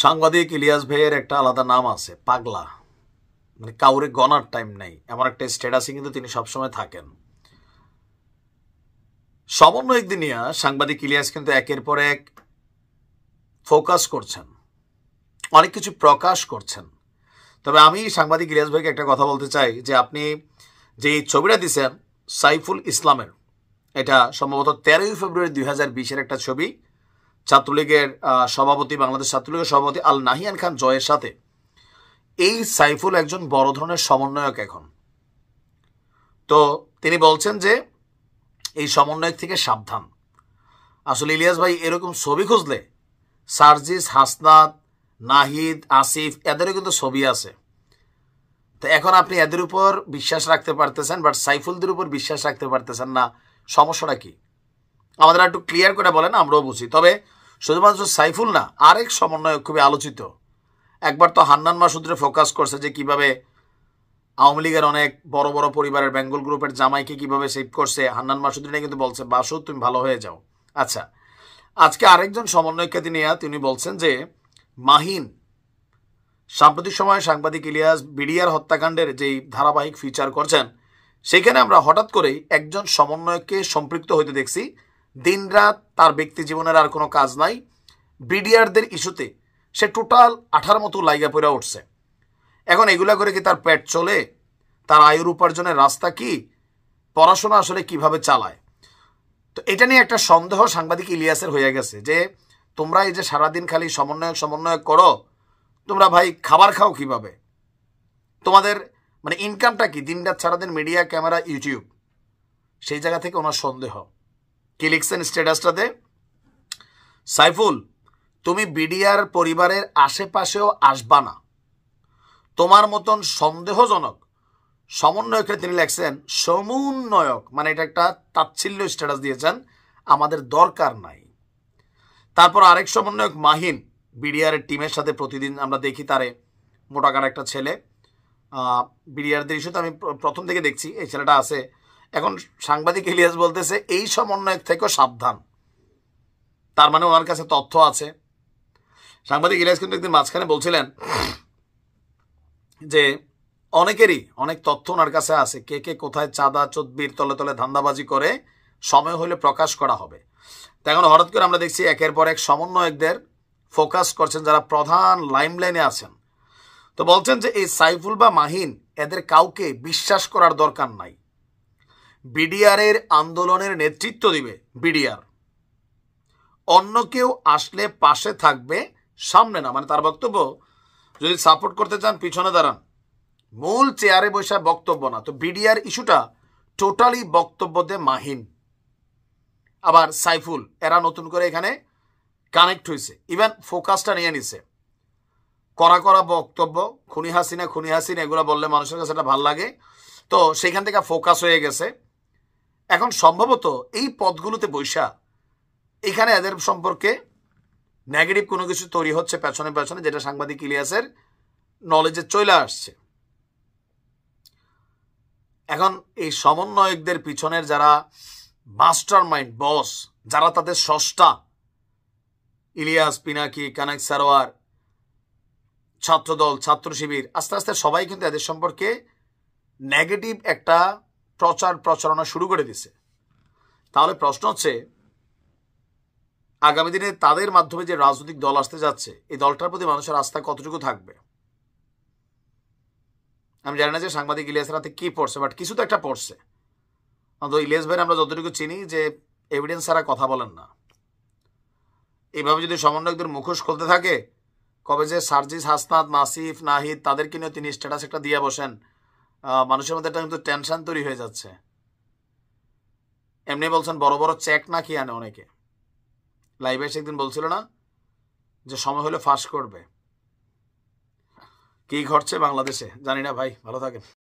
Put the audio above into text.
সাংবাদিক ইলিয়াস ভাইয়ের একটা আলাদা নাম আছে, পাগলা। মানে কাউরে গনার টাইম নাই, এমন একটা স্ট্যাটাসে কিন্তু তিনি সবসময় থাকেন। সমন্বয়কদের নিয়ে সাংবাদিক ইলিয়াস কিন্তু একের পর এক ফোকাস করছেন, অনেক কিছু প্রকাশ করছেন। তবে আমি সাংবাদিক ইলিয়াস ভাইকে একটা কথা বলতে চাই যে আপনি যে ছবিটা দিচ্ছেন সাইফুল ইসলামের, এটা সম্ভবত 13 ফেব্রুয়ারি 2020-এর একটা ছবি। ছাত্রলীগের সভাপতি, বাংলাদেশ ছাত্রলীগের সভাপতি আল নাহিয়ান খান জয়ের সাথে এই সাইফুল একজন বড় ধরনের সমন্বয়ক এখন। তো তিনি বলছেন যে এই সমন্বয়ক থেকে সাবধান। আসলে ইলিয়াস ভাই এরকম ছবি খুঁজলে সার্জিস, হাসনাত, নাহিদ, আসিফ এদেরও কিন্তু ছবি আছে। তো এখন আপনি এদের উপর বিশ্বাস রাখতে পারতেছেন, বাট সাইফুলদের উপর বিশ্বাস রাখতে পারতেছেন না। সমস্যাটা কি আমাদের একটু ক্লিয়ার করে বলেন, আমরাও বুঝি। তবে শুধুমাত্র সাইফুল না, আরেক সমন্বয়ক খুবই আলোচিত। একবার তো হান্নান মাসুদরে ফোকাস করছে যে কিভাবে আওয়ামী লীগের অনেক বড় বড় পরিবারের বেঙ্গল গ্রুপের জামাইকে কিভাবে সেভ করছে। হান্নান মাসুদরে কিন্তু বলছে বাসু তুমি ভালো হয়ে যাও। আচ্ছা, আজকে আরেকজন সমন্বয়ককে তিনি বলছেন যে মাহিন সাম্প্রতিক সময়ে সাংবাদিক ইলিয়াস বিডিআর হত্যাকাণ্ডের যেই ধারাবাহিক ফিচার করছেন, সেখানে আমরা হঠাৎ করেই একজন সমন্বয়ককে সম্পৃক্ত হইতে দেখছি। দিনরাত তার ব্যক্তি জীবনের আর কোনো কাজ নাই, বিডিআরদের ইস্যুতে সে টোটাল 18 মতো লাইগা পড়া উঠছে। এখন এগুলা করে কি তার পেট চলে? তার আয়ুর উপার্জনের রাস্তা কি? পড়াশোনা আসলে কিভাবে চালায়? তো এটা নিয়ে একটা সন্দেহ সাংবাদিক ইলিয়াসের হয়ে গেছে যে তোমরা এই যে সারাদিন খালি সমন্বয়ক করো, তোমরা ভাই খাবার খাও কিভাবে? তোমাদের মানে ইনকামটা কি? দিনরাত সারাদিন মিডিয়া, ক্যামেরা, ইউটিউব। সেই জায়গা থেকে ওনার সন্দেহ। কি লিখছেন স্ট্যাটাসটাতে? সাইফুল, তুমি বিডিআর পরিবারের আশেপাশেও আসবা না। তোমার মতন সন্দেহজনক সমন্বয়কে তিনি লেখছেন সমন্বয়ক, মানে এটা একটা তাচ্ছিল্য স্ট্যাটাস দিয়েছেন, আমাদের দরকার নাই। তারপর আরেক সমন্বয়ক মাহিন, বিডিআর এর টিমের সাথে প্রতিদিন আমরা দেখি তারে, মোটাকার একটা ছেলে। বিডিআরদের ইস্যুতে আমি প্রথম থেকে দেখছি এই ছেলেটা আছে। এখন সাংবাদিক ইলিয়াস বলতেছে এই সমন্বয়ক থেকেও সাবধান। তার মানে ওনার কাছে তথ্য আছে। সাংবাদিক ইলিয়াস কিন্তু একদিন মাঝখানে বলছিলেন যে অনেকেরই অনেক তথ্য ওনার কাছে আছে, কে কে কোথায় চাঁদা চুদবির তলে তলে ধান্দাবাজি করে, সময় হলে প্রকাশ করা হবে। তো এখন হঠাৎ করে আমরা দেখছি একের পর এক সমন্বয়কদের ফোকাস করছেন যারা প্রধান লাইমলাইনে আছেন। তো বলছেন যে এই সাইফুল বা মাহিন এদের কাউকে বিশ্বাস করার দরকার নাই। বিডিআর এর আন্দোলনের নেতৃত্ব দিবে বিডিআর, অন্য কেউ আসলে পাশে থাকবে, সামনে না। মানে তার বক্তব্য, যদি সাপোর্ট করতে চান পিছনে দাঁড়ান, মূল চেয়ারে বসে বক্তব্য না। তো বিডিআর ইস্যুটা টোটালি বক্তব্যতে মাহিন আবার সাইফুল এরা নতুন করে এখানে কানেক্ট হয়েছে, ইভেন ফোকাসটা নিয়ে নিছে। করা করা বক্তব্য, খুনি হাসিনা এগুলো বললে মানুষের কাছে এটা ভাল লাগে, তো সেখান থেকে ফোকাস হয়ে গেছে। এখন সম্ভবত এই পদগুলোতে বৈশা এখানে এদের সম্পর্কে নেগেটিভ কোনো কিছু তৈরি হচ্ছে পেছনে পেছনে, যেটা সাংবাদিক ইলিয়াসের নলেজে চলে আসছে। এখন এই সমন্বয়কদের পিছনের যারা মাস্টার মাইন্ড, বস, যারা তাদের স্রষ্টা, ইলিয়াস, পিনাকি, কানাক সারোয়ার, ছাত্রদল, ছাত্র শিবির, আস্তে আস্তে সবাই কিন্তু এদের সম্পর্কে নেগেটিভ একটা প্রচারণা শুরু করে দিছে। তাহলে প্রশ্ন হচ্ছে আগামী দিনে তাদের মাধ্যমে যে রাজনৈতিক দল আসতে যাচ্ছে, এই দলটার প্রতি মানুষের আস্থা কতটুকু থাকবে? আমি জানি না যে সাংবাদিক ইলিয়াসের হাতে কি পড়ছে, বাট কিছু তো একটা পড়ছে। অন্তত ইলিয়াস ভাই আমরা যতটুকু চিনি যে এভিডেন্স ছাড়া কথা বলেন না। এইভাবে যদি সমন্বয়কদের মুখোশ খুলতে থাকে, কবে যে সার্জিস, হাসনাত, নাসিফ, নাহিদ তাদেরকে নিয়ে তিনি স্ট্যাটাস একটা দিয়ে বসেন, মানুষের মধ্যে একটা কিন্তু টেনশন তৈরি হয়ে যাচ্ছে। এমনি বলছেন বড় বড় চেক না কি আনে অনেকে। লাইভে এসে একদিন বলছিল না যে সময় হলে ফাঁস করবে। কি ঘটছে বাংলাদেশে জানি না ভাই, ভালো থাকেন।